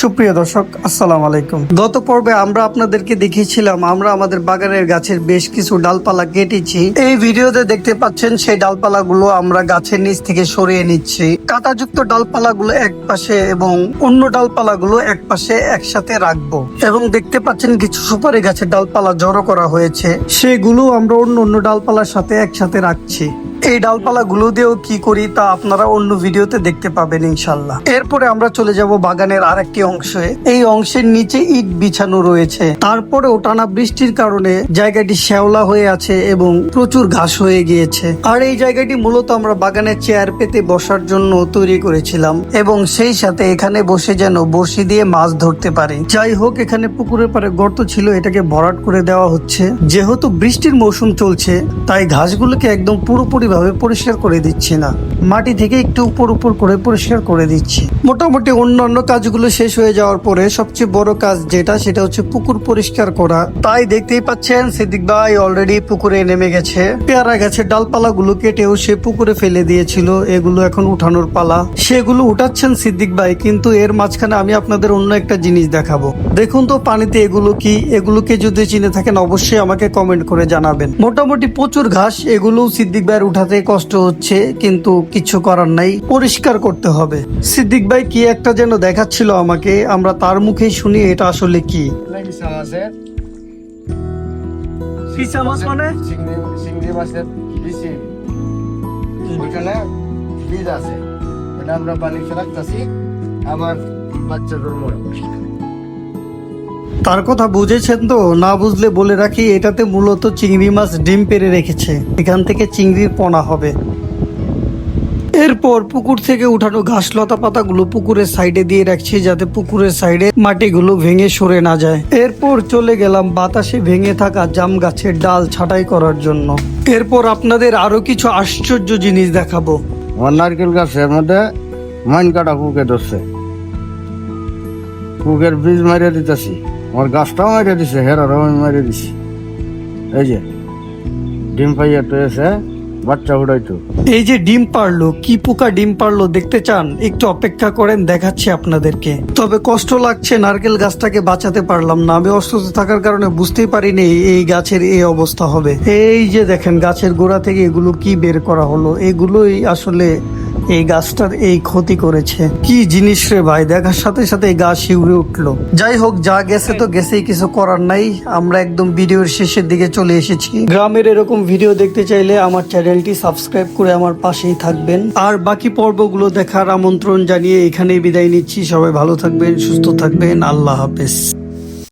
সুপ্রিয় দর্শক, আসসালামু আলাইকুম। গত পর্বে আমরা আপনাদেরকে দেখিয়েছিলাম আমরা আমাদের বাগানের গাছের বেশ কিছু ডালপালা কেটেছি। এই ভিডিওতে দেখতে পাচ্ছেন সেই ডালপালাগুলো আমরা গাছের নিচ থেকে সরিয়ে নিচ্ছি। কাঁটাযুক্ত ডালপালাগুলো এক পাশে এবং অন্য ডালপালাগুলো এক পাশে একসাথে রাখবো। এবং দেখতে পাচ্ছেন কিছু সুপারি গাছের ডালপালা জড়ো করা হয়েছে, সেগুলো আমরা অন্য অন্য ডালপালার সাথে একসাথে রাখছি। এই ডালপালা গুলো দিয়েও কি করি তা আপনারা অন্য ভিডিওতে দেখতে পাবেন ইনশাল্লাহ। এরপরে আমরা চলে যাব বাগানের আরেকটি অংশে। এই অংশের নিচে ইট বিছানো রয়েছে, তারপরেও টানা বৃষ্টির কারণে জায়গাটি শ্যাওলা হয়ে আছে এবং প্রচুর ঘাস হয়ে গিয়েছে। আর এই জায়গাটি মূলত আমরা বাগানের চেয়ার পেতে বসার জন্য তৈরি করেছিলাম এবং সেই সাথে এখানে বসে যেন বড়শি দিয়ে মাছ ধরতে পারি। যাই হোক, এখানে পুকুরের পারে গর্ত ছিল, এটাকে ভরাট করে দেওয়া হচ্ছে। যেহেতু বৃষ্টির মৌসুম চলছে তাই ঘাসগুলোকে একদম পুরোপুরি ভাবে পরিষ্কার করে দিচ্ছি না, মাটি থেকে একটু উপর উপর করে পরিষ্কার করে দিচ্ছি। মোটামুটি অন্যান্য কাজগুলো শেষ হয়ে যাওয়ার পরে সবচেয়ে বড় কাজ সেটা হচ্ছে পুকুর পরিষ্কার করা। তাই দেখতেই পাচ্ছেন সিদ্দিক ভাই অলরেডি পুকুরে নেমে গেছে। পেয়ারা গাছের ডালপালা গুলো কেটেও সে পুকুরে ফেলে দিয়েছিল, এগুলো এখন উঠানোর পালা। সেগুলো উঠাচ্ছেন সিদ্দিক ভাই, কিন্তু এর মাঝখানে আমি আপনাদের অন্য একটা জিনিস দেখাবো। দেখুন তো পানিতে এগুলো কি, এগুলোকে যদি চিনে থাকেন অবশ্যই আমাকে কমেন্ট করে জানাবেন। মোটামুটি প্রচুর ঘাস, এগুলো সিদ্দিক ভাইয়ের উঠাতে কষ্ট হচ্ছে, কিন্তু কিছু করার নাই, পরিষ্কার করতে হবে। সিদ্দিক ভাই কি একটা যেন দেখাচ্ছিল আমাকে, আমরা তার মুখেই শুনি এটা আসলে কি। চিংড়ি মাছের বিচি ওইখানে বীজ আছে, এটা আমরা পানিতে রাখতেছি, আবার বাচ্চা জন্ম। তার কথা বুঝেছেন তো? না বুঝলে বলে রাখি, এটাতে মূলত চিংড়ি মাছ ডিম পেড়ে রেখেছে, এখান থেকে চিংড়ির পোনা হবে। এরপর পুকুর থেকে উঠানো ঘাস লতা পাতাগুলো পুকুরের সাইডে দিয়ে রাখছি, যাতে পুকুরের সাইডে মাটিগুলো ভেঙে সরে না যায়। এরপর চলে গেলাম বাতাসে ভেঙে থাকা জাম গাছের ডাল ছাঁটাই করার জন্য। এরপর আপনাদের আরো কিছু আশ্চর্য জিনিস দেখাবো। আমার নারকেল গাছের মধ্যে মাইন কাটা পুকে ধরছে, পুকের বীজ মারিয়ে দিতেছি, আমার গাছটাও মারিয়ে দিছে, হেরারও আমি মারিয়ে দিছি। এই যে ডিম পাইয়া তো এসে বাচ্চা উড়াইতো। এই যে ডিম পারলো, কি পোকা ডিম পারলো দেখতে চান? একটু অপেক্ষা করেন, দেখাচ্ছি আপনাদেরকে। তবে কষ্ট লাগছে, নারকেল গাছটাকে বাঁচাতে পারলাম না। আমি অসুস্থ থাকার কারণে বুঝতেই পারিনি এই গাছের এই অবস্থা হবে। এই যে দেখেন গাছের গোড়া থেকে এগুলো কি বের করা হলো, এগুলোই আসলে এই গাছটার এই ক্ষতি করেছে। কি জিনিস রে ভাই, দেখার সাথে সাথে এই গাছ শিউরে উঠলো। যাই হোক, যা গেছে তো গেছেই, কিছু করার নাই। আমরা একদম ভিডিওর শেষের দিকে চলে এসেছি। গ্রামের এরকম ভিডিও দেখতে চাইলে আমার চ্যানেলটি সাবস্ক্রাইব করে আমার পাশেই থাকবেন। আর বাকি পর্বগুলো দেখার আমন্ত্রণ জানিয়ে এখানেই বিদায় নিচ্ছি। সবাই ভালো থাকবেন, সুস্থ থাকবেন, আল্লাহ হাফেজ।